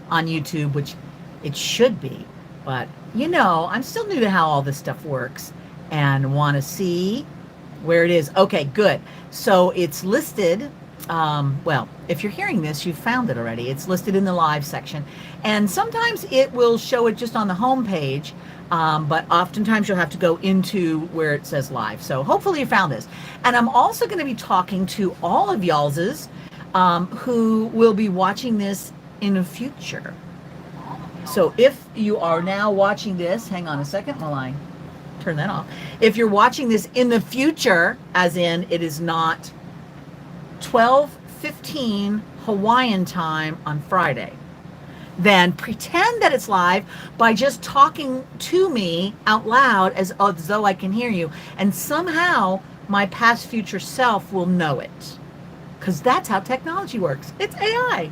on YouTube, which it should be. But, I'm still new to how all this stuff works and want to see where it is. Okay, good. So it's listed. Well, if you're hearing this, you've found it already. It's listed in the live section. And sometimes it will show it just on the home page. But oftentimes you'll have to go into where it says live. So hopefully you found this. And I'm also going to be talking to all of y'all's who will be watching this in the future. So if you are now watching this, hang on a second while I turn that off. If you're watching this in the future, as in it is not 12:15 Hawaiian time on Friday, then pretend that it's live by just talking to me out loud as though I can hear you. And somehow my past future self will know it. Because that's how technology works. It's AI.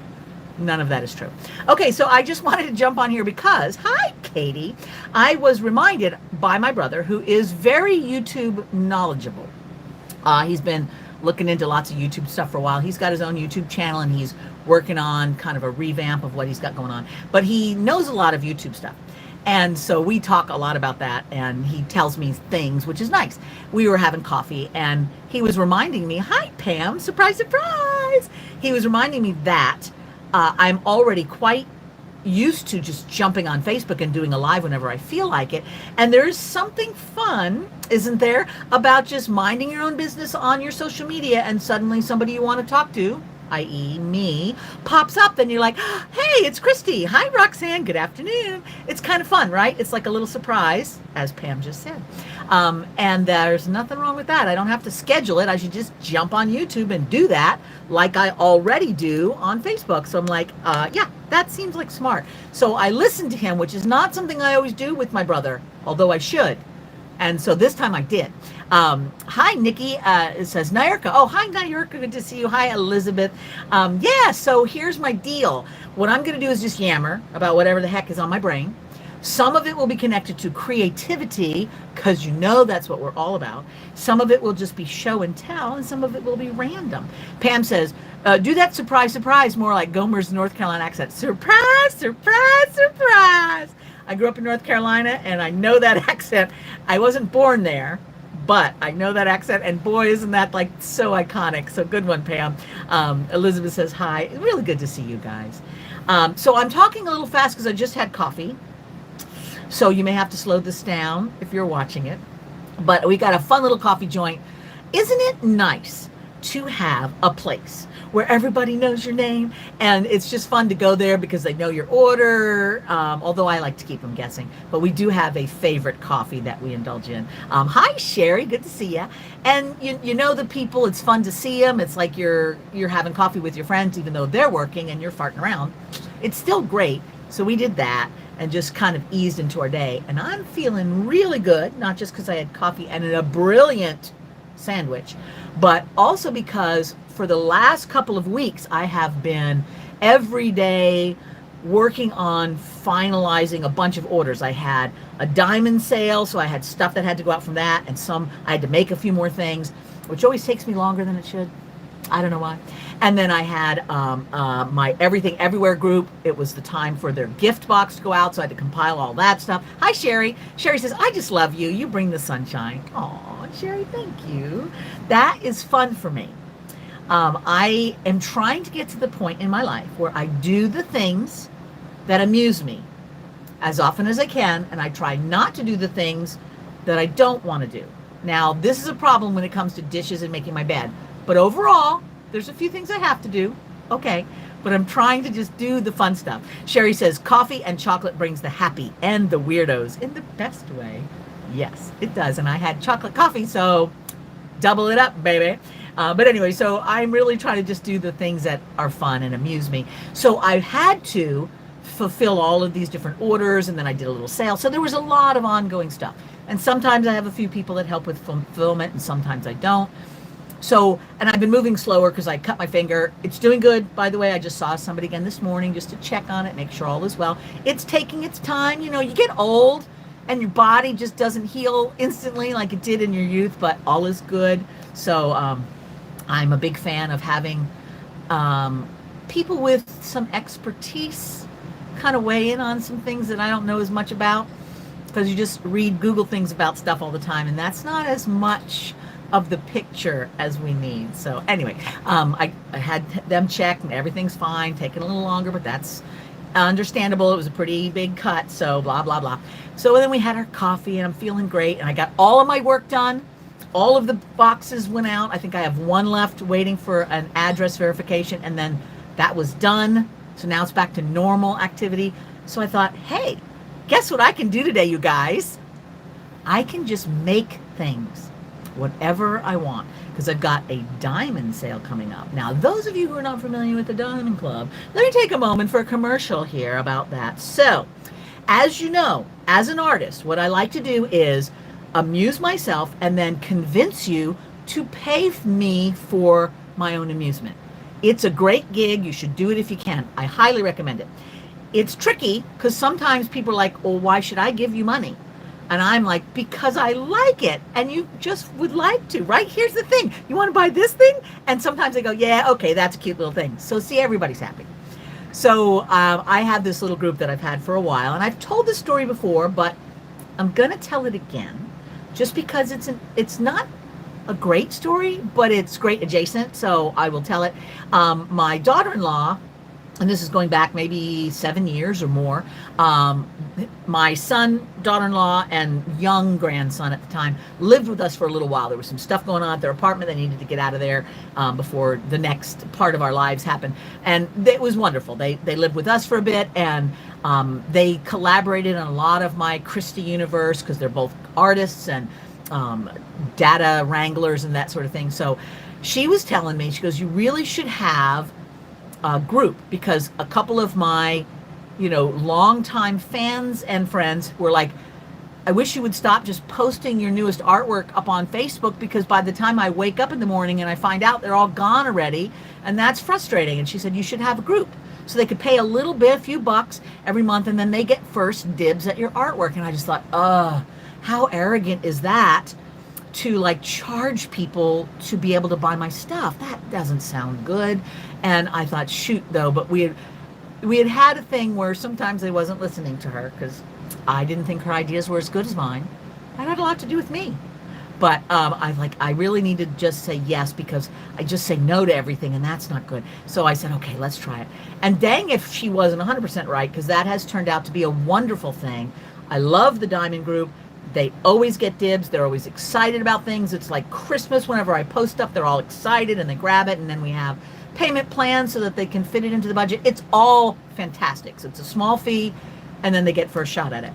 None of that is true. Okay, so I just wanted to jump on here because, hi, Katie. I was reminded by my brother, who is very YouTube knowledgeable. He's been looking into lots of YouTube stuff for a while. He's got his own YouTube channel, and he's working on kind of a revamp of what he's got going on. But he knows a lot of YouTube stuff. And so we talk a lot about that, and he tells me things, which is nice. We were having coffee, and he was reminding me, hi, Pam, surprise, surprise. He was reminding me that I'm already quite used to just jumping on Facebook and doing a live whenever I feel like it. And there's something fun, isn't there, about just minding your own business on your social media, and suddenly somebody you want to talk to, i.e. me, pops up, and you're like, hey, it's Christi. Hi, Roxanne. Good afternoon. It's kind of fun, right? It's like a little surprise, as Pam just said. And there's nothing wrong with that. I don't have to schedule it. I should just jump on YouTube and do that like I already do on Facebook. So I'm like, yeah, that seems like smart. So I listened to him, which is not something I always do with my brother, although I should. And so this time I did. Hi, Nikki. It says Nyurka. Oh, hi, Nyurka. Good to see you. Hi, Elizabeth. Yeah, so here's my deal. What I'm going to do is just yammer about whatever the heck is on my brain. Some of it will be connected to creativity, because that's what we're all about. Some of it will just be show and tell, and some of it will be random. Pam says, do that surprise, surprise, more like Gomer's North Carolina accent. Surprise, surprise, surprise. I grew up in North Carolina, and I know that accent. I wasn't born there, but I know that accent, and boy, isn't that like so iconic. So good one, Pam. Elizabeth says hi. Really good to see you guys. So I'm talking a little fast because I just had coffee. So you may have to slow this down if you're watching it. But we got a fun little coffee joint. Isn't it nice to have a place where everybody knows your name? And it's just fun to go there because they know your order, although I like to keep them guessing. But we do have a favorite coffee that we indulge in. Hi, Sherry. Good to see you. And you know the people. It's fun to see them. It's like you're having coffee with your friends, even though they're working and you're farting around. It's still great. So we did that and just kind of eased into our day. And I'm feeling really good, not just because I had coffee and a brilliant sandwich, but also because for the last couple of weeks, I have been every day working on finalizing a bunch of orders. I had a diamond sale, so I had stuff that had to go out from that, and I had to make a few more things, which always takes me longer than it should. I don't know why. And then I had my Everything Everywhere group. It was the time for their gift box to go out, so I had to compile all that stuff. Hi, Sherry. Sherry says, I just love you. You bring the sunshine. Aw, Sherry, thank you. That is fun for me. I am trying to get to the point in my life where I do the things that amuse me as often as I can, and I try not to do the things that I don't want to do. Now, this is a problem when it comes to dishes and making my bed. But overall, there's a few things I have to do. Okay. But I'm trying to just do the fun stuff. Sherry says, coffee and chocolate brings the happy and the weirdos in the best way. Yes, it does. And I had chocolate coffee, so double it up, baby. But anyway, so I'm really trying to just do the things that are fun and amuse me. So I had to fulfill all of these different orders, and then I did a little sale. So there was a lot of ongoing stuff. And sometimes I have a few people that help with fulfillment, and sometimes I don't. So, and I've been moving slower because I cut my finger. It's doing good, by the way. I just saw somebody again this morning just to check on it, make sure all is well. It's taking its time. You know, you get old and your body just doesn't heal instantly like it did in your youth, but all is good. So I'm a big fan of having people with some expertise kind of weigh in on some things that I don't know as much about, because you just read Google things about stuff all the time, and that's not as much of the picture as we need. So anyway, I had them checked and everything's fine, taking a little longer, but that's understandable. It was a pretty big cut, so blah, blah, blah. So then we had our coffee and I'm feeling great, and I got all of my work done. All of the boxes went out. I think I have one left waiting for an address verification, and then that was done. So now it's back to normal activity. So I thought, hey, guess what I can do today, you guys? I can just make things, whatever I want, because I've got a diamond sale coming up. Now, those of you who are not familiar with the Diamond Club, let me take a moment for a commercial here about that. So, as you know, as an artist, what I like to do is amuse myself and then convince you to pay me for my own amusement. It's a great gig. You should do it if you can. I highly recommend it. It's tricky because sometimes people are like, well, why should I give you money? And I'm like, because I like it and you just would like to, right? Here's the thing. You want to buy this thing? And sometimes they go, yeah, okay, that's a cute little thing. So see, everybody's happy. So I have this little group that I've had for a while, and I've told this story before, but I'm going to tell it again just because it's not a great story, but it's great adjacent. So I will tell it. My daughter-in-law, and this is going back maybe 7 years or more, my son, daughter-in-law, and young grandson at the time lived with us for a little while. There was some stuff going on at their apartment. They needed to get out of there before the next part of our lives happened. And it was wonderful. They lived with us for a bit, and they collaborated on a lot of my Christi universe because they're both artists and data wranglers and that sort of thing. So she was telling me, she goes, you really should have group, because a couple of my, longtime fans and friends were like, I wish you would stop just posting your newest artwork up on Facebook, because by the time I wake up in the morning and I find out they're all gone already, and that's frustrating. And she said, you should have a group so they could pay a little bit, a few bucks every month, and then they get first dibs at your artwork. And I just thought, how arrogant is that, to like charge people to be able to buy my stuff? That doesn't sound good. And I thought, shoot though, but we had a thing where sometimes I wasn't listening to her because I didn't think her ideas were as good as mine. That had a lot to do with me. But I really need to just say yes, because I just say no to everything, and that's not good. So I said, okay, let's try it. And dang if she wasn't 100% right, because that has turned out to be a wonderful thing. I love the Diamond Group. They always get dibs. They're always excited about things. It's like Christmas. Whenever I post stuff, they're all excited and they grab it. And then we have payment plans so that they can fit it into the budget. It's all fantastic. So it's a small fee, and then they get first shot at it.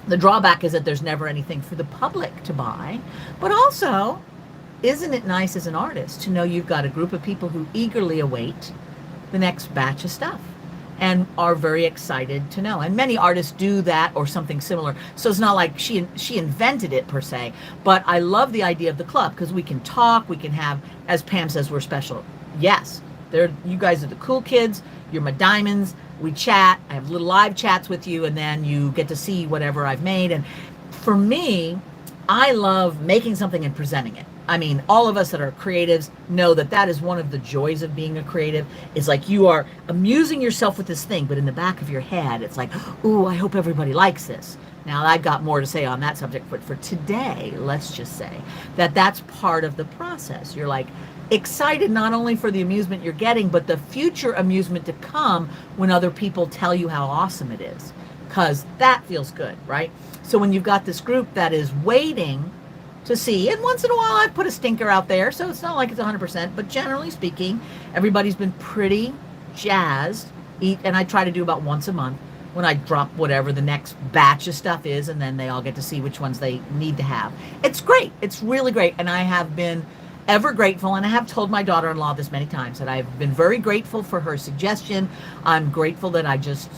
The drawback is that there's never anything for the public to buy. But also, isn't it nice as an artist to know you've got a group of people who eagerly await the next batch of stuff and are very excited to know? And many artists do that or something similar. So it's not like she invented it per se, but I love the idea of the club because we can talk, we can have, as Pam says, we're special. Yes, you guys are the cool kids. You're my diamonds. We chat. I have little live chats with you, and then you get to see whatever I've made. And for me, I love making something and presenting it. I mean, all of us that are creatives know that that is one of the joys of being a creative. Is like you are amusing yourself with this thing, but in the back of your head, it's like, ooh, I hope everybody likes this. Now, I've got more to say on that subject, but for today, let's just say that that's part of the process. You're like excited not only for the amusement you're getting, but the future amusement to come when other people tell you how awesome it is, because that feels good, right? So when you've got this group that is waiting to see, and once in a while I put a stinker out there, so it's not like it's 100%, but generally speaking, everybody's been pretty jazzed. And I try to do about once a month when I drop whatever the next batch of stuff is, and then they all get to see which ones they need to have. It's great. It's really great. And I have been ever grateful, and I have told my daughter-in-law this many times, that I've been very grateful for her suggestion. I'm grateful that I just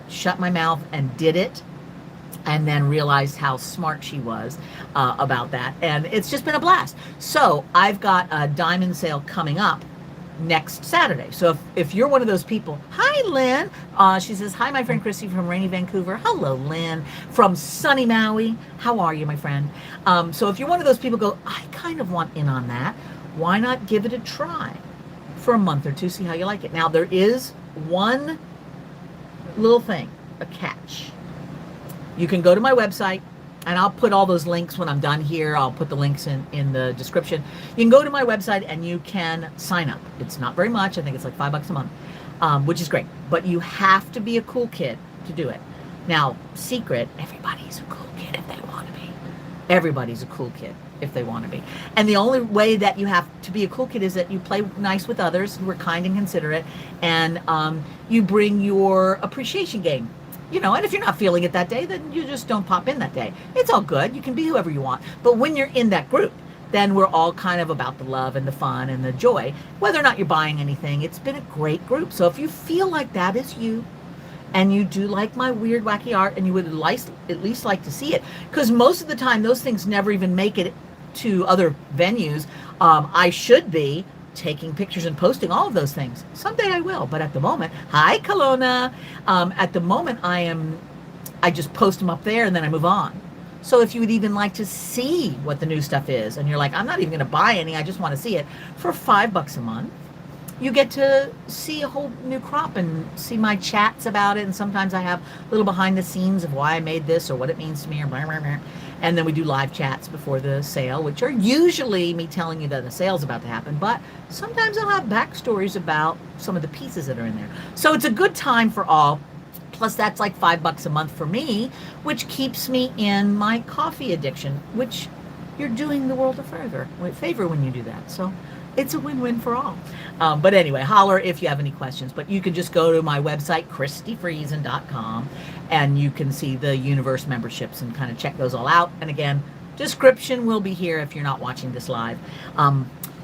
shut my mouth and did it, and then realized how smart she was about that. And it's just been a blast. So I've got a diamond sale coming up next Saturday. So if you're one of those people, hi Lynn. She says, hi, my friend Christi from rainy Vancouver. Hello, Lynn from sunny Maui. How are you, my friend? So if you're one of those people go, I kind of want in on that, why not give it a try for a month or two, see how you like it. Now there is one little thing. a catch. You can go to my website, and I'll put all those links when I'm done here. I'll put the links in the description. You can go to my website and you can sign up. It's not very much. I think it's like $5 a month, which is great. But you have to be a cool kid to do it. Now, secret, everybody's a cool kid if they want to be. Everybody's a cool kid if they want to be. And the only way that you have to be a cool kid is that you play nice with others who are kind and considerate, and you bring your appreciation game. You know, and if you're not feeling it that day, then you just don't pop in that day. It's all good. You can be whoever you want. But when you're in that group, then we're all kind of about the love and the fun and the joy. Whether or not you're buying anything, it's been a great group. So if you feel like that is you, and you do like my weird, wacky art, and you would at least like to see it, because most of the time, those things never even make it to other venues. I should be taking pictures and posting all of those things. Someday I will, but at the moment, hi Kelowna. At the moment I just post them up there and then I move on. So if you would even like to see what the new stuff is, and you're like, I'm not even gonna buy any, I just wanna see it, for $5 a month, you get to see a whole new crop and see my chats about it. And sometimes I have a little behind the scenes of why I made this or what it means to me, or blah, blah, blah. And then we do live chats before the sale, which are usually me telling you that the sale's about to happen, but sometimes I'll have backstories about some of the pieces that are in there. So it's a good time for all. Plus that's like $5 a month for me, which keeps me in my coffee addiction, which you're doing the world a favor when you do that. So it's a win-win for all. But anyway, holler if you have any questions. But you can just go to my website, ChristiFriesen.com, and you can see the universe memberships and kind of check those all out. And again, description will be here if you're not watching this live.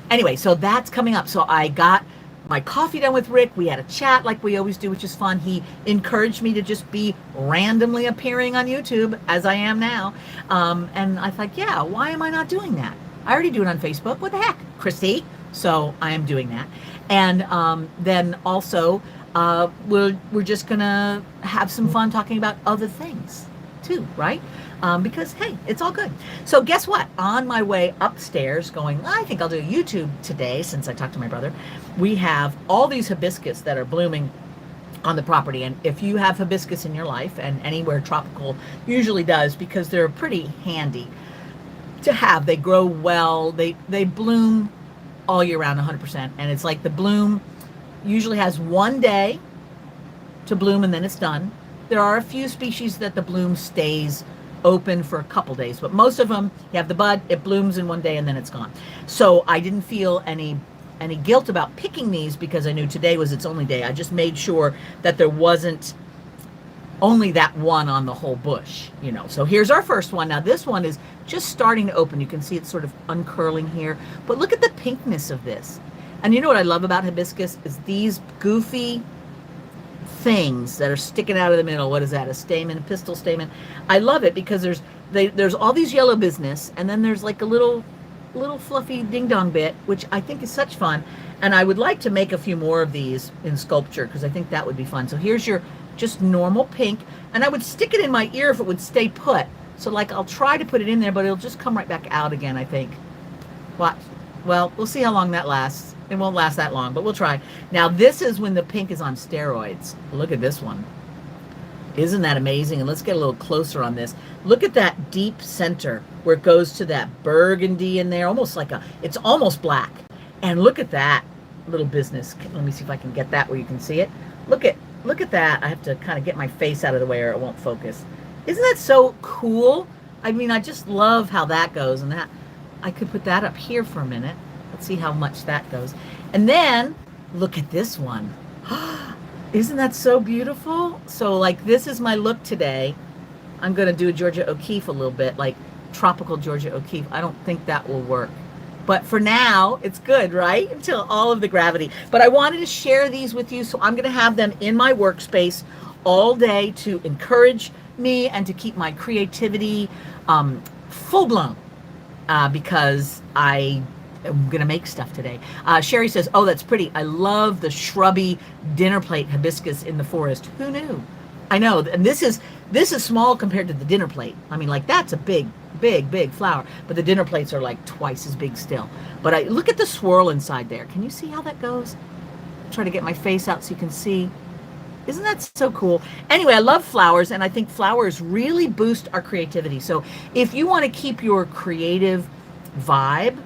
Anyway, so that's coming up. So I got my coffee done with Rick. We had a chat like we always do, which is fun. He encouraged me to just be randomly appearing on YouTube, as I am now. And I thought, yeah, why am I not doing that? I already do it on Facebook. What the heck, Christi? So I am doing that. And then also, we're just going to have some fun talking about other things too, right? Because, hey, it's all good. So guess what? On my way upstairs going, I think I'll do YouTube today since I talked to my brother. We have all these hibiscus that are blooming on the property. And if you have hibiscus in your life, and anywhere tropical usually does, because they're pretty handy to have. They grow well. They bloom all year round, 100%. And it's like the bloom usually has one day to bloom and then it's done. There are a few species that the bloom stays open for a couple days, but most of them, you have the bud, it blooms in one day and then it's gone. So I didn't feel any guilt about picking these because I knew today was its only day. I just made sure that there wasn't only that one on the whole bush, you know. So here's our first one. Now this one is just starting to open. You can see it's sort of uncurling here, but look at the pinkness of this. And you know what I love about hibiscus is these goofy things that are sticking out of the middle. What is that? A stamen, a pistil stamen. I love it because there's all these yellow business, and then there's like a little fluffy ding dong bit, which I think is such fun. And I would like to make a few more of these in sculpture because I think that would be fun. So here's your just normal pink, and I would stick it in my ear if it would stay put. So like I'll try to put it in there, but it'll just come right back out again, I think. Watch. Well, we'll see how long that lasts. It won't last that long, but we'll try. Now this is when the pink is on steroids. Look at this one. Isn't that amazing? And let's get a little closer on this. Look at that deep center where it goes to that burgundy in there, almost like it's almost black. And look at that little business. Let me see if I can get that where you can see it. Look at that. I have to kind of get my face out of the way or it won't focus. Isn't that so cool? I mean, I just love how that goes, and that I could put that up here for a minute. Let's see how much that goes. And then look at this one. Isn't that so beautiful? So like this is my look today. I'm going to do a Georgia O'Keeffe a little bit, like tropical Georgia O'Keeffe. I don't think that will work. But for now, it's good, right? Until all of the gravity. But I wanted to share these with you, so I'm going to have them in my workspace all day to encourage me and to keep my creativity full-blown because I'm going to make stuff today. Sherry says, oh, that's pretty. I love the shrubby dinner plate hibiscus in the forest. Who knew? I know. And this is small compared to the dinner plate. I mean, like that's a big flower, but the dinner plates are like twice as big still. But look at the swirl inside there. Can you see how that goes? Try to get my face out so you can see. Isn't that so cool? Anyway, I love flowers, and I think flowers really boost our creativity. So if you want to keep your creative vibe,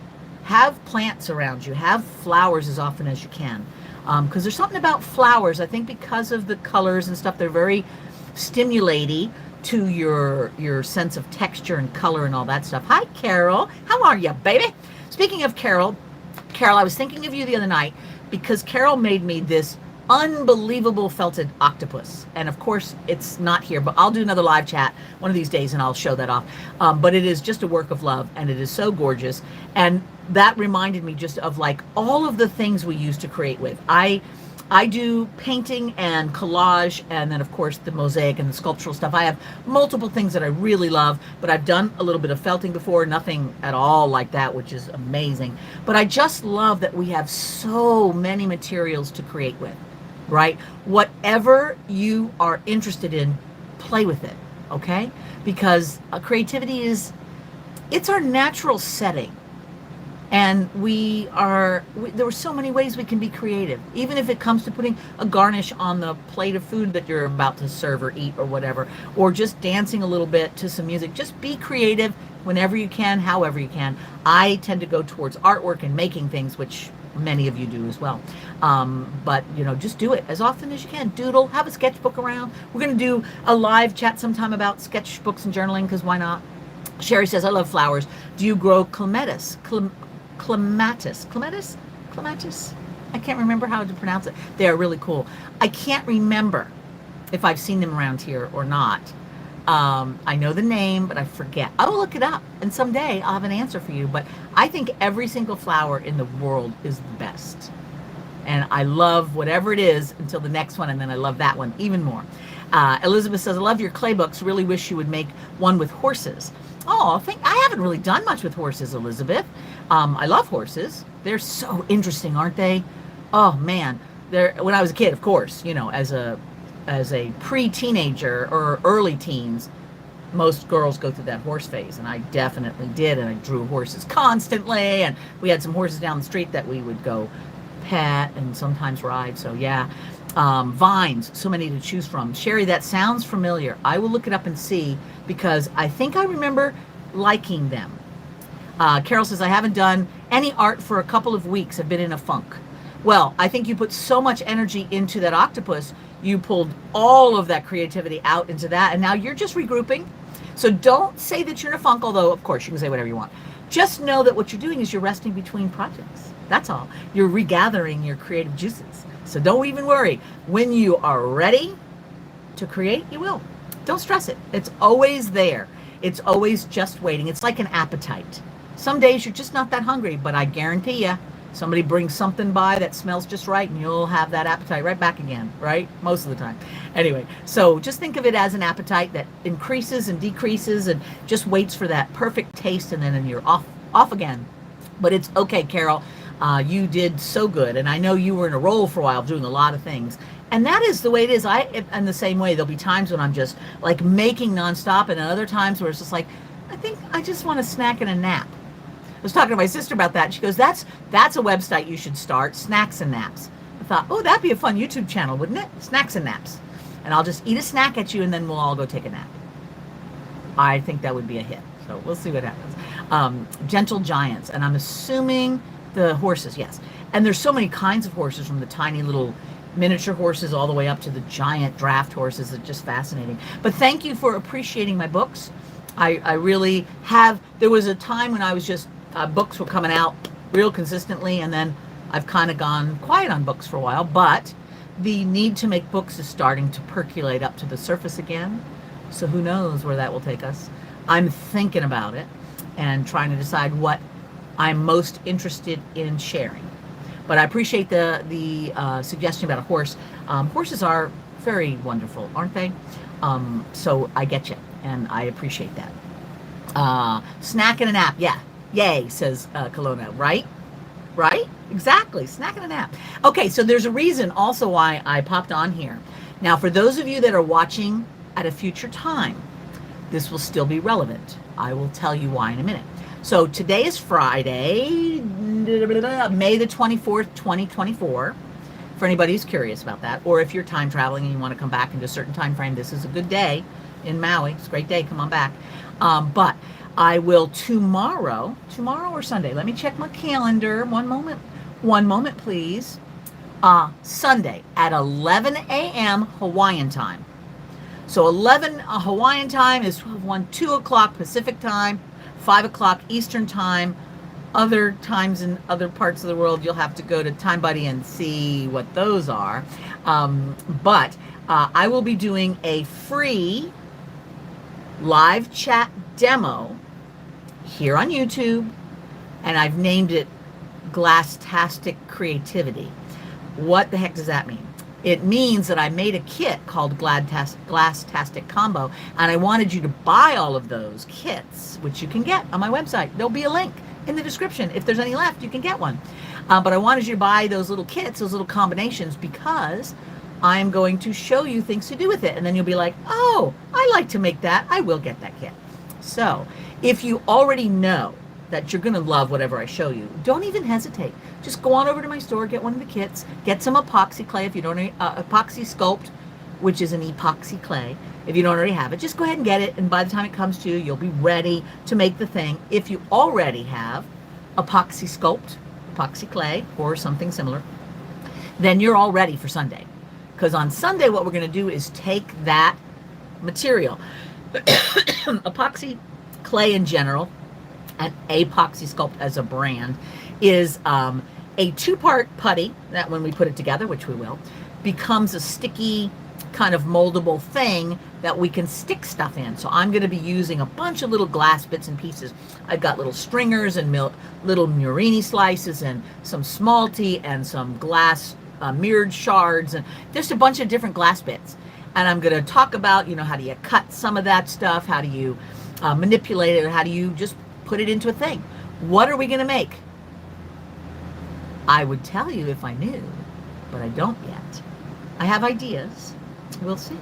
have plants around you. Have flowers as often as you can. Because there's something about flowers, I think because of the colors and stuff, they're very stimulating to your sense of texture and color and all that stuff. Hi, Carol. How are you, baby? Speaking of Carol, I was thinking of you the other night because Carol made me this unbelievable felted octopus. And of course, it's not here, but I'll do another live chat one of these days and I'll show that off. But it is just a work of love and it is so gorgeous. And that reminded me just of like all of the things we used to create with. I do painting and collage, and then of course the mosaic and the sculptural stuff. I have multiple things that I really love, but I've done a little bit of felting before, nothing at all like that, which is amazing. But I just love that we have so many materials to create with, right? Whatever you are interested in, play with it, okay? Because creativity it's our natural setting. And there were so many ways we can be creative, even if it comes to putting a garnish on the plate of food that you're about to serve or eat or whatever, or just dancing a little bit to some music. Just be creative whenever you can, however you can. I tend to go towards artwork and making things, which many of you do as well. But, just do it as often as you can. Doodle, have a sketchbook around. We're going to do a live chat sometime about sketchbooks and journaling, because why not? Sherry says, I love flowers. Do you grow clematis? Clematis. I can't remember how to pronounce it. They are really cool. I can't remember if I've seen them around here or not. I know the name, but I forget. I will look it up, and someday I'll have an answer for you. But I think every single flower in the world is the best. And I love whatever it is until the next one, and then I love that one even more. Elizabeth says, I love your clay books. Really wish you would make one with horses. Oh, I haven't really done much with horses, Elizabeth. I love horses. They're so interesting, aren't they? Oh man, when I was a kid, of course, as a pre-teenager or early teens, most girls go through that horse phase, and I definitely did. And I drew horses constantly, and we had some horses down the street that we would go pet and sometimes ride. So yeah. Vines, so many to choose from. Sherry, that sounds familiar. I will look it up and see, because I think I remember liking them. Carol says, I haven't done any art for a couple of weeks. I've been in a funk. Well, I think you put so much energy into that octopus, you pulled all of that creativity out into that, and now you're just regrouping. So don't say that you're in a funk, although of course you can say whatever you want. Just know that what you're doing is you're resting between projects. That's all. You're regathering your creative juices. So don't even worry. When you are ready to create, you will. Don't stress it. It's always there. It's always just waiting. It's like an appetite. Some days you're just not that hungry, but I guarantee you, somebody brings something by that smells just right, and you'll have that appetite right back again, right? Most of the time. Anyway, so just think of it as an appetite that increases and decreases and just waits for that perfect taste, and then you're off again. But it's okay, Carol. You did so good, and I know you were in a role for a while doing a lot of things, and that is the way it is. I'm the same way. There'll be times when I'm just like making nonstop, and other times where it's just like, I think I just want a snack and a nap. I was talking to my sister about that, and she goes, that's a website you should start, Snacks and Naps. I thought, oh, that'd be a fun YouTube channel, wouldn't it? Snacks and Naps. And I'll just eat a snack at you, and then we'll all go take a nap. I think that would be a hit, so we'll see what happens. Gentle Giants, and I'm assuming the horses, yes. And there's so many kinds of horses, from the tiny little miniature horses all the way up to the giant draft horses. It's just fascinating. But thank you for appreciating my books. I really have. There was a time when I was just, books were coming out real consistently, and then I've kind of gone quiet on books for a while, but the need to make books is starting to percolate up to the surface again. So who knows where that will take us. I'm thinking about it and trying to decide what I'm most interested in sharing. But I appreciate the suggestion about a horse. Horses are very wonderful, aren't they? So I get you, and I appreciate that. Snack and a nap, yeah. Yay, says Kelowna, right? Right? Exactly, snack and a nap. Okay, so there's a reason also why I popped on here. Now, for those of you that are watching at a future time, this will still be relevant. I will tell you why in a minute. So today is Friday, May the 24th, 2024. for anybody who's curious about that. Or if you're time traveling and you want to come back into a certain time frame, this is a good day in Maui. It's a great day. Come on back. But I will tomorrow or Sunday. Let me check my calendar. One moment, please. Sunday at 11 a.m. Hawaiian time. So 11 Hawaiian time is 2 o'clock Pacific time, 5 o'clock Eastern time. Other times in other parts of the world, you'll have to go to TimeBuddy and see what those are. But I will be doing a free live chat demo here on YouTube, and I've named it GlassTastic Creativity. What the heck does that mean? It means that I made a kit called GlassTastic Combo, and I wanted you to buy all of those kits, which you can get on my website. There'll be a link in the description. If there's any left, you can get one. But I wanted you to buy those little kits, those little combinations, because I'm going to show you things to do with it. And then you'll be like, oh, I like to make that. I will get that kit. So if you already know that you're going to love whatever I show you, don't even hesitate. Just go on over to my store, get one of the kits, get some epoxy clay if you don't already, epoxy sculpt, which is an epoxy clay. If you don't already have it, just go ahead and get it. And by the time it comes to you, you'll be ready to make the thing. If you already have epoxy sculpt, epoxy clay, or something similar, then you're all ready for Sunday. Because on Sunday, what we're going to do is take that material, epoxy clay in general, and epoxy sculpt as a brand, is a two-part putty that when we put it together, which we will, becomes a sticky kind of moldable thing that we can stick stuff in. So I'm going to be using a bunch of little glass bits and pieces. I've got little stringers and little murini slices and some smalty and some glass mirrored shards and just a bunch of different glass bits. And I'm going to talk about, how do you cut some of that stuff? How do you manipulate it? Or how do you just put it into a thing? What are we going to make? I would tell you if I knew, but I don't yet. I have ideas. We'll see.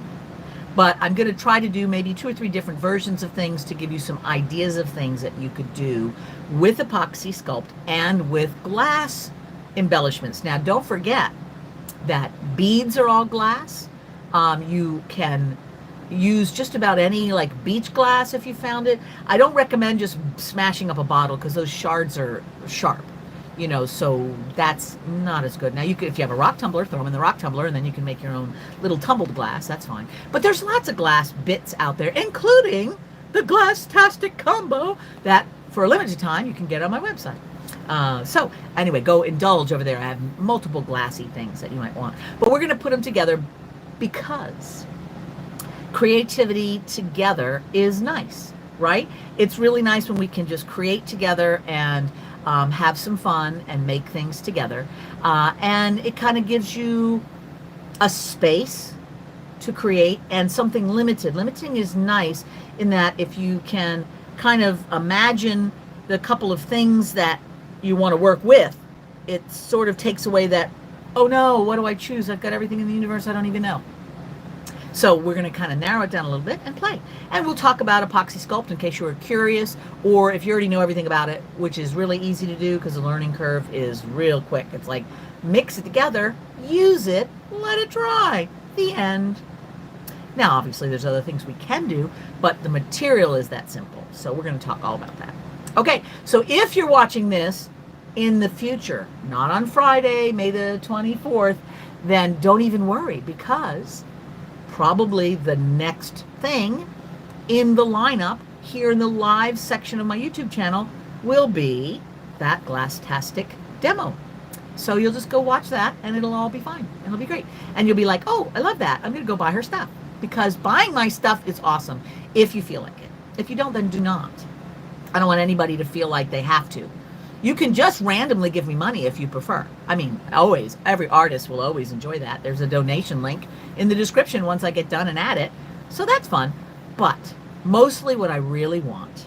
But I'm going to try to do maybe 2 or 3 different versions of things to give you some ideas of things that you could do with epoxy sculpt and with glass embellishments. Now, don't forget that beads are all glass. You can use just about any like beach glass if you found it. I don't recommend just smashing up a bottle because those shards are sharp. So that's not as good. Now, you could, if you have a rock tumbler, throw them in the rock tumbler, and then you can make your own little tumbled glass. That's fine. But there's lots of glass bits out there, including the GlassTastic Combo that, for a limited time, you can get on my website. So, anyway, go indulge over there. I have multiple glassy things that you might want. But we're going to put them together because creativity together is nice, right? It's really nice when we can just create together and have some fun and make things together. And it kind of gives you a space to create and something limited. Limiting is nice in that if you can kind of imagine the couple of things that you want to work with, it sort of takes away that, oh no, what do I choose? I've got everything in the universe I don't even know. So we're going to kind of narrow it down a little bit and play. And we'll talk about epoxy sculpt in case you were curious, or if you already know everything about it, which is really easy to do because the learning curve is real quick. It's like mix it together, use it, let it dry. The end. Now, obviously, there's other things we can do, but the material is that simple. So we're going to talk all about that. Okay, so if you're watching this in the future, not on Friday, May the 24th, then don't even worry because probably the next thing in the lineup here in the live section of my YouTube channel will be that GlassTastic demo. So you'll just go watch that and it'll all be fine. It'll be great. And you'll be like, oh, I love that. I'm going to go buy her stuff because buying my stuff is awesome if you feel like it. If you don't, then do not. I don't want anybody to feel like they have to. You can just randomly give me money if you prefer. I mean, always. Every artist will always enjoy that. There's a donation link in the description once I get done and add it. So that's fun. But mostly what I really want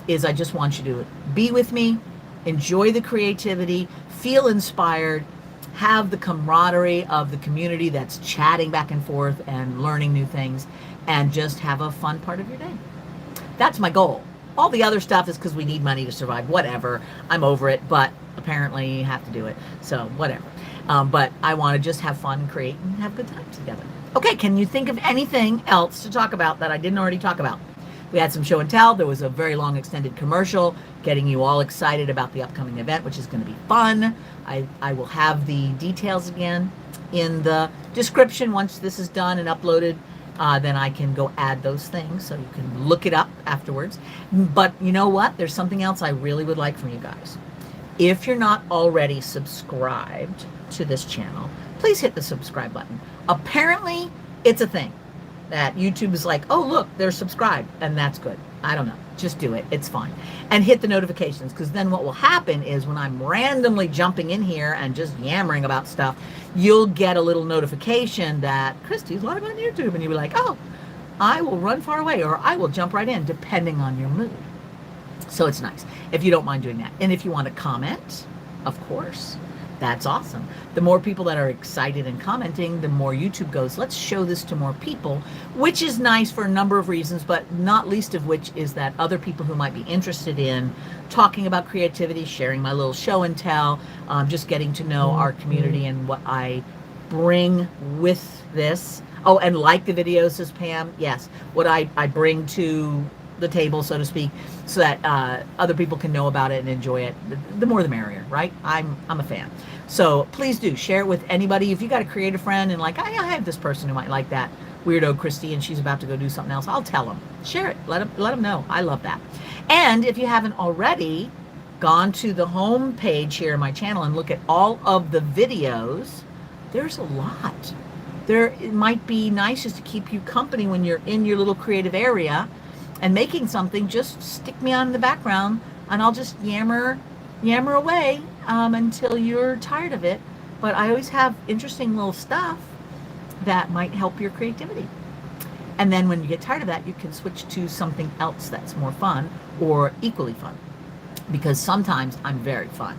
is I just want you to be with me, enjoy the creativity, feel inspired, have the camaraderie of the community that's chatting back and forth and learning new things, and just have a fun part of your day. That's my goal. All the other stuff is because we need money to survive. Whatever. I'm over it, but apparently you have to do it. So whatever. But I want to just have fun, create, and have good times together. Okay, can you think of anything else to talk about that I didn't already talk about? We had some show and tell. There was a very long extended commercial getting you all excited about the upcoming event, which is going to be fun. I will have the details again in the description once this is done and uploaded. Then I can go add those things so you can look it up afterwards. But you know what? There's something else I really would like from you guys. If you're not already subscribed to this channel, please hit the subscribe button. Apparently, it's a thing that YouTube is like, oh, look, they're subscribed, and that's good. I don't know. Just do it. It's fine. And hit the notifications, because then what will happen is when I'm randomly jumping in here and just yammering about stuff, you'll get a little notification that Christy's live on YouTube, and you'll be like, oh, I will run far away, or I will jump right in, depending on your mood. So it's nice if you don't mind doing that. And if you want to comment, of course, that's awesome. The more people that are excited and commenting, the more YouTube goes, let's show this to more people, which is nice for a number of reasons, but not least of which is that other people who might be interested in talking about creativity, sharing my little show and tell, just getting to know our community and what I bring with this. Oh, and like the videos, says Pam. Yes, what I bring to the table, so to speak, so that other people can know about it and enjoy it. The more the merrier, right? I'm a fan. So please do share it with anybody. If you got a creative friend and like, I have this person who might like that weirdo Christi and she's about to go do something else, I'll tell them. Share it. Let them know. I love that. And if you haven't already gone to the home page here in my channel and look at all of the videos, there's a lot. It might be nice just to keep you company when you're in your little creative area and making something. Just stick me on in the background and I'll just yammer away until you're tired of it. But I always have interesting little stuff that might help your creativity. And then when you get tired of that, you can switch to something else that's more fun or equally fun. Because sometimes I'm very fun,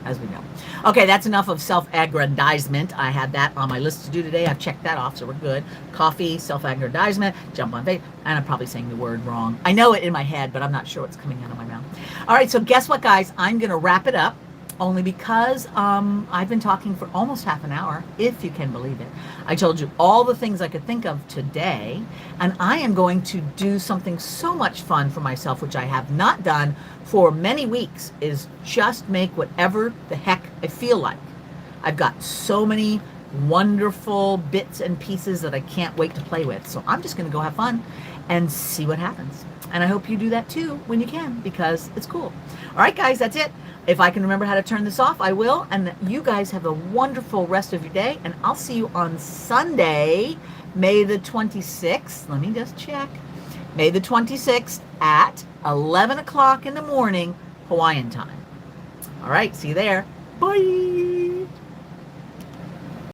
as we know. Okay, that's enough of self-aggrandizement. I had that on my list to do today. I've checked that off, so we're good. Coffee, self-aggrandizement, jump on faith, and I'm probably saying the word wrong. I know it in my head, but I'm not sure what's coming out of my mouth. All right, so guess what, guys? I'm going to wrap it up, only because I've been talking for almost half an hour, if you can believe it. I told you all the things I could think of today, and I am going to do something so much fun for myself, which I have not done for many weeks, is just make whatever the heck I feel like. I've got so many wonderful bits and pieces that I can't wait to play with. So I'm just going to go have fun and see what happens. And I hope you do that too when you can, because it's cool. All right, guys, that's it. If I can remember how to turn this off, I will. And you guys have a wonderful rest of your day. And I'll see you on Sunday, May the 26th. Let me just check. May the 26th at 11 o'clock in the morning, Hawaiian time. All right, see you there. Bye.